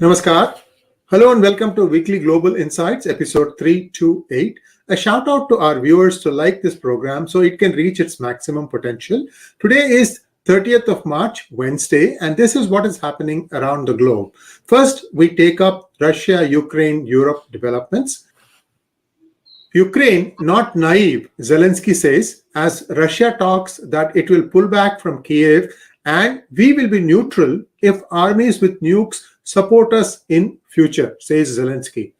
Namaskar. Hello and welcome to Weekly Global Insights, episode 328. A shout out to our viewers to like this program so it can reach its maximum potential. Today is 30th of March, Wednesday, and this is what is happening around the globe. First, we take up Russia, Ukraine, Europe developments. Ukraine, not naive, Zelensky says, as Russia talks that it will pull back from Kiev and we will be neutral if armies with nukes support us in future, says Zelensky.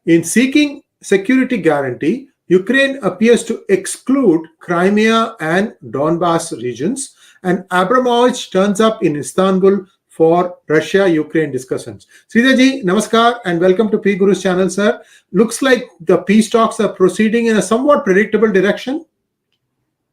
In seeking security guarantee, Ukraine appears to exclude Crimea and Donbas regions, and Abramovich turns up in Istanbul for Russia-Ukraine discussions. Sridharji, namaskar and welcome to PGurus channel, sir. Looks like the peace talks are proceeding in a somewhat predictable direction.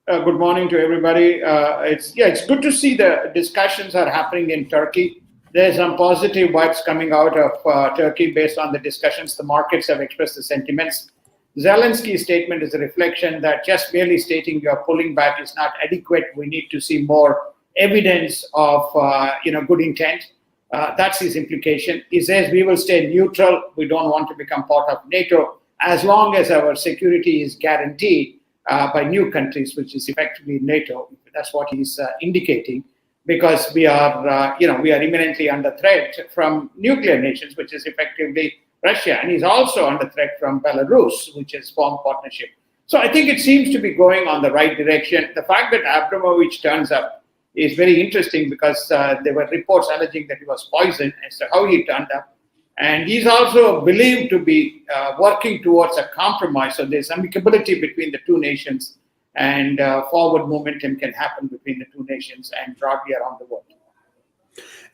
Good morning to everybody. It's good to see the discussions are happening in Turkey. There's some positive vibes coming out of Turkey based on the discussions. The markets have expressed the sentiments. Zelensky's statement is a reflection that just merely stating you're pulling back is not adequate. We need to see more evidence of good intent. That's his implication. He says we will stay neutral. We don't want to become part of NATO as long as our security is guaranteed by new countries, which is effectively NATO. That's what he's indicating. Because we are imminently under threat from nuclear nations, which is effectively Russia, and he's also under threat from Belarus, which is formed partnership. So I think it seems to be going on the right direction. The fact that Abramovich turns up is very interesting because there were reports alleging that he was poisoned as to how he turned up, and he's also believed to be working towards a compromise. So there's amicability between the two nations. And forward momentum can happen between the two nations and broadly around the world.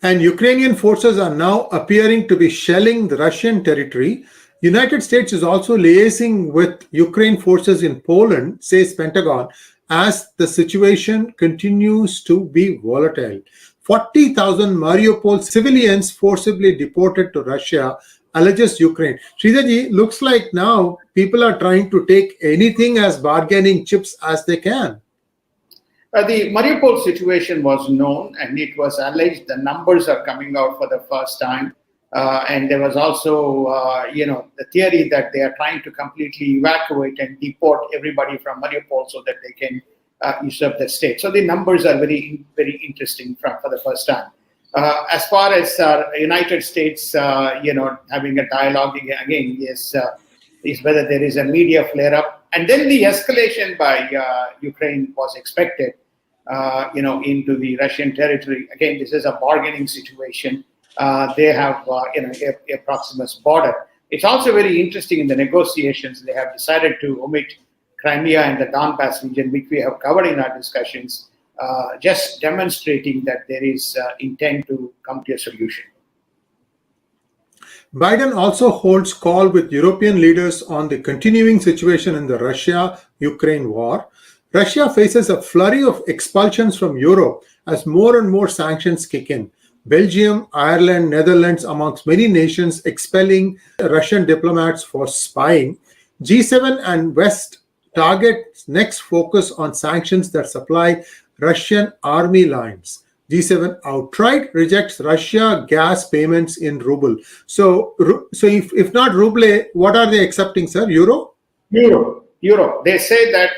And Ukrainian forces are now appearing to be shelling the Russian territory. United States is also liaising with Ukraine forces in Poland, says Pentagon, as the situation continues to be volatile. 40,000 Mariupol civilians forcibly deported to Russia, alleges Ukraine. Sridharji, looks like now people are trying to take anything as bargaining chips as they can. The Mariupol situation was known and it was alleged the numbers are coming out for the first time. And there was also, the theory that they are trying to completely evacuate and deport everybody from Mariupol so that they can usurp the state. So the numbers are very, very interesting for the first time. As far as United States, having a dialogue again, is whether there is a media flare-up. And then the escalation by Ukraine was expected, into the Russian territory. Again, this is a bargaining situation. They have, a Proximus border. It's also very interesting in the negotiations. They have decided to omit Crimea and the Donbas region, which we have covered in our discussions. Just demonstrating that there is intent to come to a solution. Biden also holds call with European leaders on the continuing situation in the Russia-Ukraine war. Russia faces a flurry of expulsions from Europe as more and more sanctions kick in. Belgium, Ireland, Netherlands, amongst many nations expelling Russian diplomats for spying. G7 and West target next focus on sanctions that supply Russian army lines. G7 outright rejects Russia gas payments in ruble. So if not ruble, what are they accepting, sir? Euro? Euro. They say that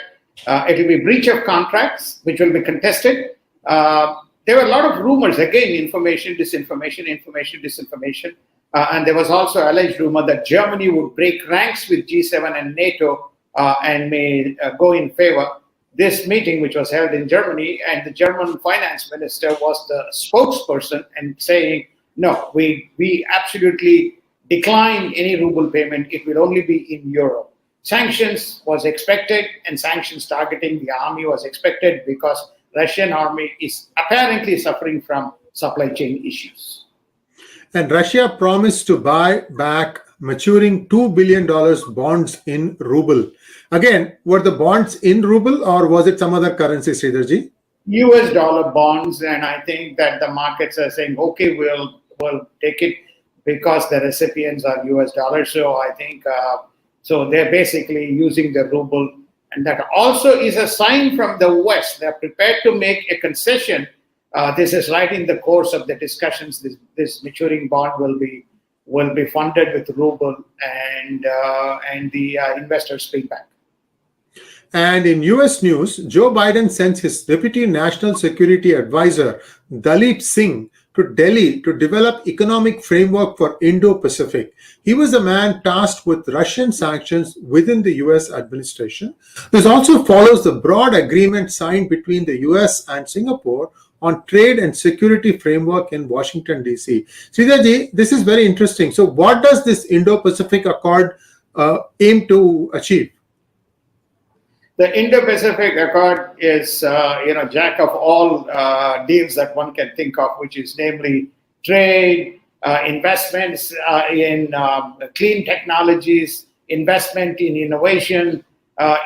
it will be breach of contracts, which will be contested. There were a lot of rumors, again, information, disinformation. And there was also alleged rumor that Germany would break ranks with G7 and NATO and may go in favor. This meeting, which was held in Germany, and the German finance minister was the spokesperson and saying, no, we absolutely decline any ruble payment. It will only be in euro. Sanctions was expected, and sanctions targeting the army was expected because Russian army is apparently suffering from supply chain issues. And Russia promised to buy back maturing $2 billion bonds in ruble. Again, were the bonds in ruble or was it some other currency, Sridharji? US dollar bonds, and I think that the markets are saying, okay, we'll take it because the recipients are US dollars. So I think, so they're basically using the ruble, and that also is a sign from the West. They're prepared to make a concession. This is right in the course of the discussions. This maturing bond will be will be funded with ruble, and the investors pay back. And in US news, Joe Biden sends his Deputy National Security Advisor, Dalip Singh, to Delhi to develop economic framework for Indo-Pacific. He was the man tasked with Russian sanctions within the US administration. This also follows the broad agreement signed between the US and Singapore on trade and security framework in Washington, D.C. Sridharji, this is very interesting. So what does this Indo-Pacific Accord aim to achieve? The Indo-Pacific Accord is, jack of all deals that one can think of, which is namely trade, investments in clean technologies, investment in innovation,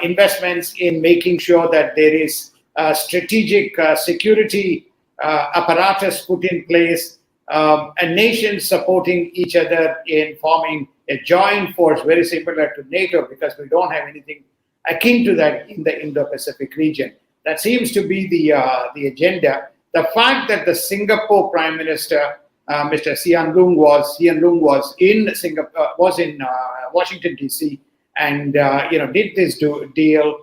investments in making sure that there is strategic security apparatus put in place, and nations supporting each other in forming a joint force very similar to NATO, because we don't have anything akin to that in the Indo-Pacific region. That seems to be the agenda. The fact that the Singapore Prime Minister, Mr. Sree was in Singapore, was in Washington D.C. and did this deal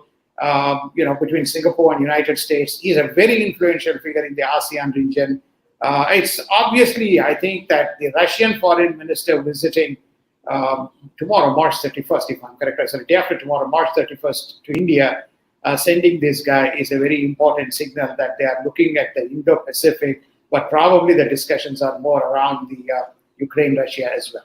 between Singapore and United States. He's a very influential figure in the ASEAN region. It's obviously, I think, that the Russian foreign minister visiting tomorrow, March 31st, if I'm correct, so the day after tomorrow, March 31st, to India, sending this guy is a very important signal that they are looking at the Indo-Pacific, but probably the discussions are more around the Ukraine-Russia as well.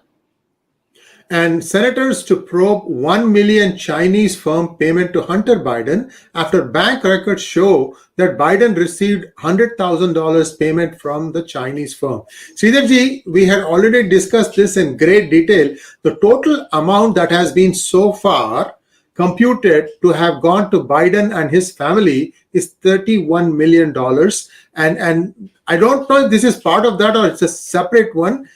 And senators to probe 1 million Chinese firm payment to Hunter Biden after bank records show that Biden received $100,000 payment from the Chinese firm. Sridharji, we had already discussed this in great detail. The total amount that has been so far computed to have gone to Biden and his family is $31 million. And I don't know if this is part of that or it's a separate one.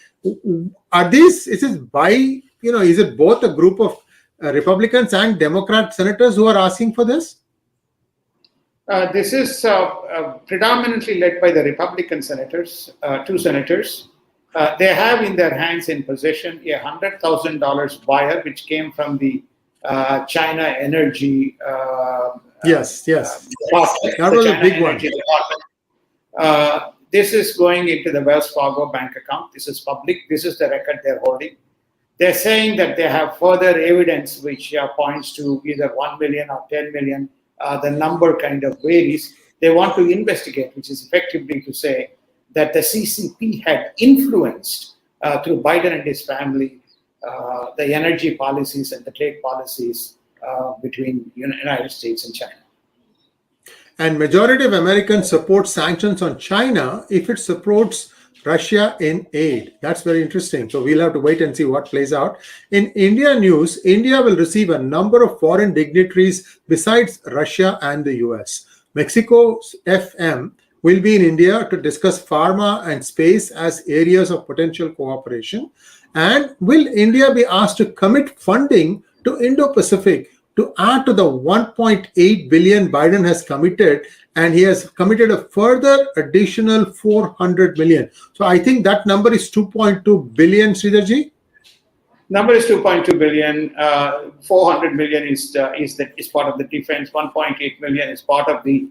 Is it both a group of Republicans and Democrat senators who are asking for this? This is predominantly led by the Republican senators, two senators. They have in their hands in possession a $100,000 wire, which came from the China Energy. Yes. That was a big one. This is going into the Wells Fargo bank account. This is public. This is the record they're holding. They're saying that they have further evidence which points to either 1 million or 10 million. The number kind of varies. They want to investigate, which is effectively to say that the CCP had influenced through Biden and his family the energy policies and the trade policies between United States and China. And majority of Americans support sanctions on China if it supports Russia in aid. That's very interesting. So we'll have to wait and see what plays out. In India news, India will receive a number of foreign dignitaries besides Russia and the US. Mexico's FM will be in India to discuss pharma and space as areas of potential cooperation. And will India be asked to commit funding to Indo-Pacific to add to the 1.8 billion Biden has committed, and he has committed a further additional 400 million. So I think that number is 2.2 billion, Sridharji? Number is 2.2 billion. 400 million is part of the defense. 1.8 million is part of the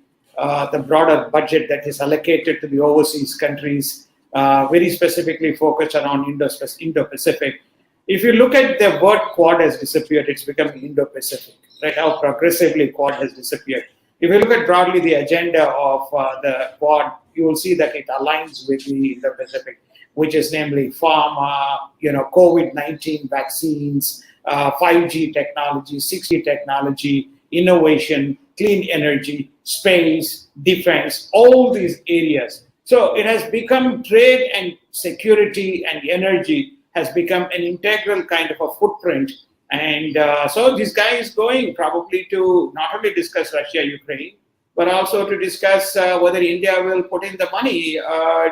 broader budget that is allocated to the overseas countries, very specifically focused around Indo-Pacific. If you look at the word Quad has disappeared, it's become Indo-Pacific, right? How progressively Quad has disappeared. If you look at broadly the agenda of the Quad, you will see that it aligns with the Indo-Pacific, which is namely pharma, COVID-19 vaccines, 5G technology, 6G technology, innovation, clean energy, space, defense, all these areas. So it has become trade and security and energy has become an integral kind of a footprint. And so this guy is going probably to not only discuss Russia, Ukraine, but also to discuss whether India will put in the money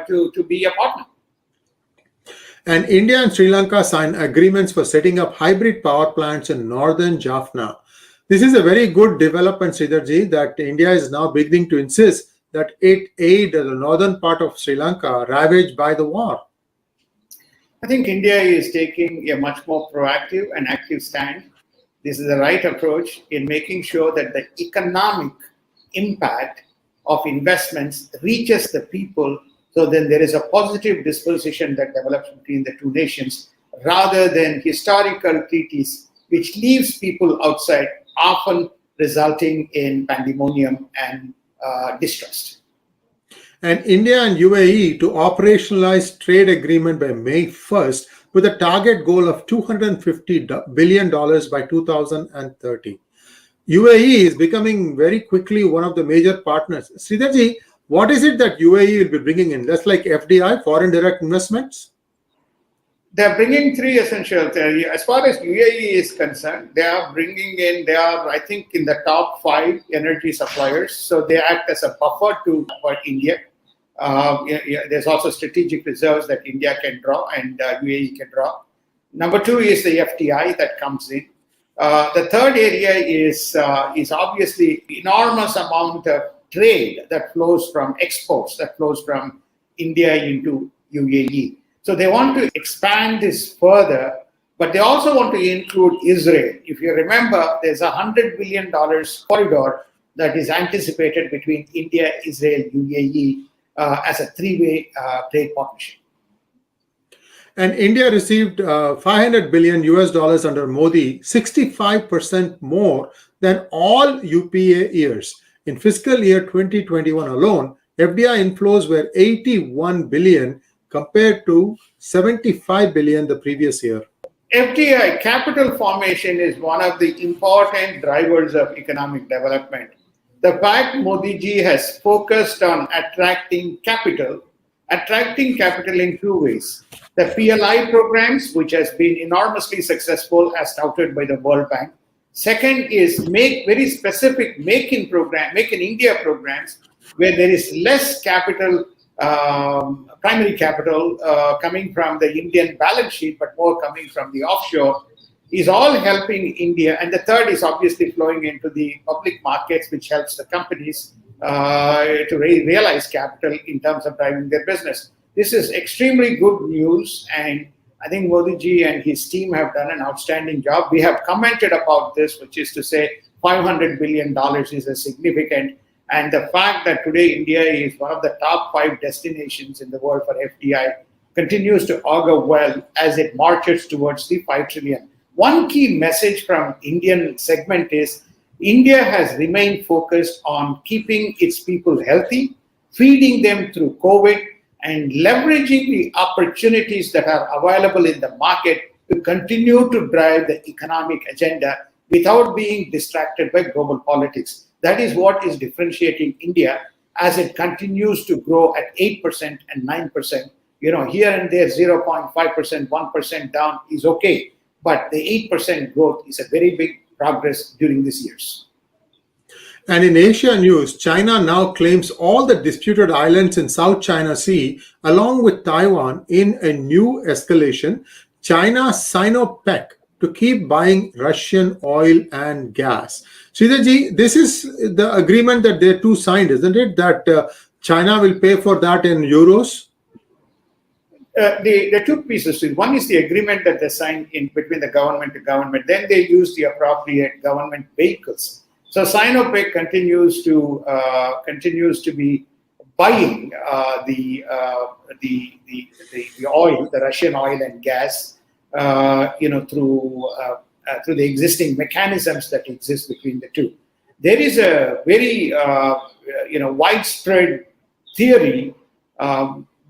to be a partner. And India and Sri Lanka signed agreements for setting up hybrid power plants in northern Jaffna. This is a very good development, Sridharji, that India is now beginning to insist that it aid the northern part of Sri Lanka ravaged by the war. I think India is taking a much more proactive and active stand. This is the right approach in making sure that the economic impact of investments reaches the people, so then there is a positive disposition that develops between the two nations, rather than historical treaties which leaves people outside, often resulting in pandemonium and distrust. And India and UAE to operationalize trade agreement by May 1st with a target goal of $250 billion by 2030. UAE is becoming very quickly one of the major partners. Sridharji, what is it that UAE will be bringing in? That's like FDI, foreign direct investments? They're bringing three essential things. As far as UAE is concerned, they are, I think, in the top 5 energy suppliers. So they act as a buffer for India. There's also strategic reserves that India can draw and UAE can draw. Number 2 is the FDI that comes in. The third area is obviously enormous amount of trade that flows from exports, that flows from India into UAE. So they want to expand this further, but they also want to include Israel. If you remember, there's a $100 billion corridor that is anticipated between India, Israel, UAE as a 3-way trade partnership. And India received $500 billion under Modi, 65% more than all UPA years. In fiscal year 2021 alone, FDI inflows were 81 billion compared to 75 billion the previous year. FDI, capital formation, is one of the important drivers of economic development. The fact Modi ji has focused on attracting capital in 2 ways. The PLI programs, which has been enormously successful as touted by the World Bank. Second is make very specific Make in India programs where there is less capital, primary capital coming from the Indian balance sheet, but more coming from the offshore, is all helping India. And the third is obviously flowing into the public markets, which helps the companies to realize capital in terms of driving their business. This is extremely good news, and I think Modi ji and his team have done an outstanding job. We have commented about this, which is to say $500 billion is a significant, and the fact that today India is one of the top 5 destinations in the world for FDI continues to augur well as it marches towards the 5 trillion. One key message from Indian segment is India has remained focused on keeping its people healthy, feeding them through COVID, and leveraging the opportunities that are available in the market to continue to drive the economic agenda without being distracted by global politics. That is what is differentiating India as it continues to grow at 8% and 9%. Here and there, 0.5%, 1% down is okay. But the 8% growth is a very big progress during these years. And in Asia news, China now claims all the disputed islands in South China Sea, along with Taiwan, in a new escalation. China Sinopec to keep buying Russian oil and gas. Sridharji, this is the agreement that they two signed, isn't it? That China will pay for that in euros? The two pieces. One is the agreement that they signed in between the government to government. Then they use the appropriate government vehicles. So Sinopec continues to be buying the oil, the Russian oil and gas, through the existing mechanisms that exist between the two. There is a very widespread theory,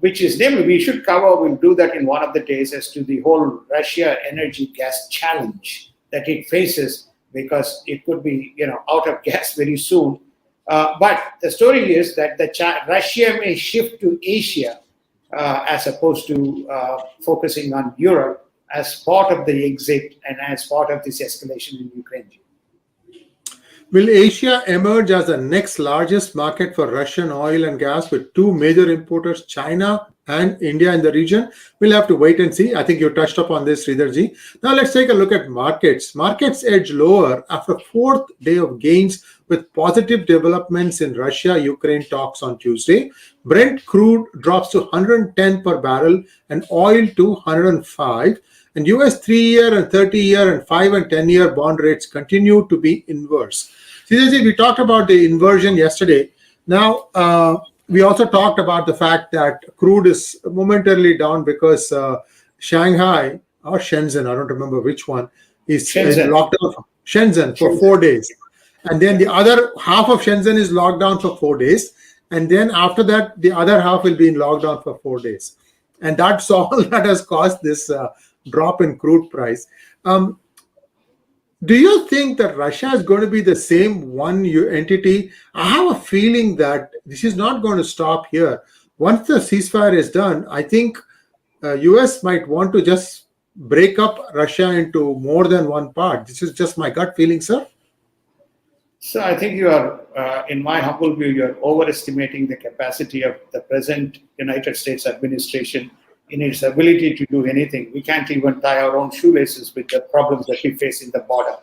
which is namely we should cover. We'll do that in one of the days, as to the whole Russia energy gas challenge that it faces, because it could be out of gas very soon. But the story is that Russia may shift to Asia as opposed to focusing on Europe as part of the exit and as part of this escalation in Ukraine. Will Asia emerge as the next largest market for Russian oil and gas with two major importers, China and India in the region? We'll have to wait and see. I think you touched upon this, Sridharji. Now let's take a look at markets. Markets edge lower after fourth day of gains with positive developments in Russia-Ukraine talks on Tuesday. Brent crude drops to 110 per barrel and oil to 105. And US 3-year and 30-year and 5 and 10-year bond rates continue to be inverse. Seriously, we talked about the inversion yesterday. Now, we also talked about the fact that crude is momentarily down because Shanghai or Shenzhen, I don't remember which one, is locked down for Shenzhen for 4 days. And then the other half of Shenzhen is locked down for 4 days. And then after that, the other half will be in lockdown for 4 days. And that's all that has caused this drop in crude price. Do you think that Russia is going to be the same one entity? I have a feeling that this is not going to stop here. Once the ceasefire is done, I think US might want to just break up Russia into more than one part. This is just my gut feeling, sir. So I think you are, in my humble view, you're overestimating the capacity of the present United States administration in its ability to do anything. We can't even tie our own shoelaces with the problems that we face in the border.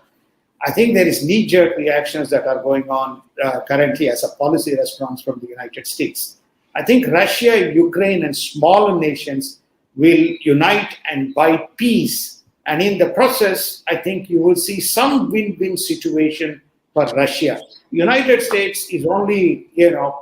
I think there is knee-jerk reactions that are going on currently as a policy response from the United States. I think Russia, Ukraine, and smaller nations will unite and buy peace. And in the process, I think you will see some win-win situation for Russia. United States is only,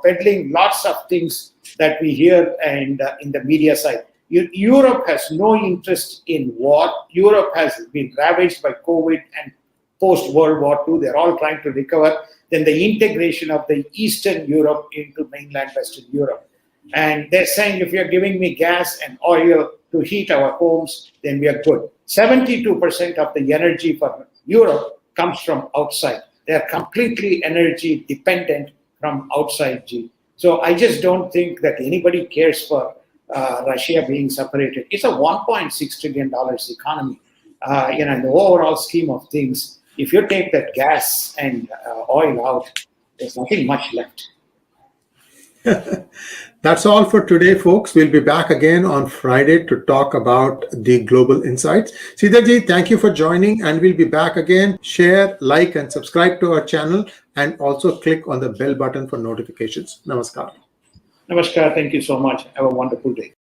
peddling lots of things that we hear and in the media side. Europe has no interest in war. Europe has been ravaged by COVID and post-World War II. They're all trying to recover. Then the integration of the Eastern Europe into mainland Western Europe. And they're saying, if you're giving me gas and oil to heat our homes, then we are good. 72% of the energy for Europe comes from outside. They're completely energy dependent from outside. So I just don't think that anybody cares for Russia being separated. It's a $1.6 trillion economy. In the overall scheme of things, if you take that gas and oil out, there's nothing much left. That's all for today, folks. We'll be back again on Friday to talk about the global insights. Sridharji, thank you for joining, and we'll be back again. Share, like, and subscribe to our channel, and also click on the bell button for notifications. Namaskar. Namaskar. Thank you so much. Have a wonderful day.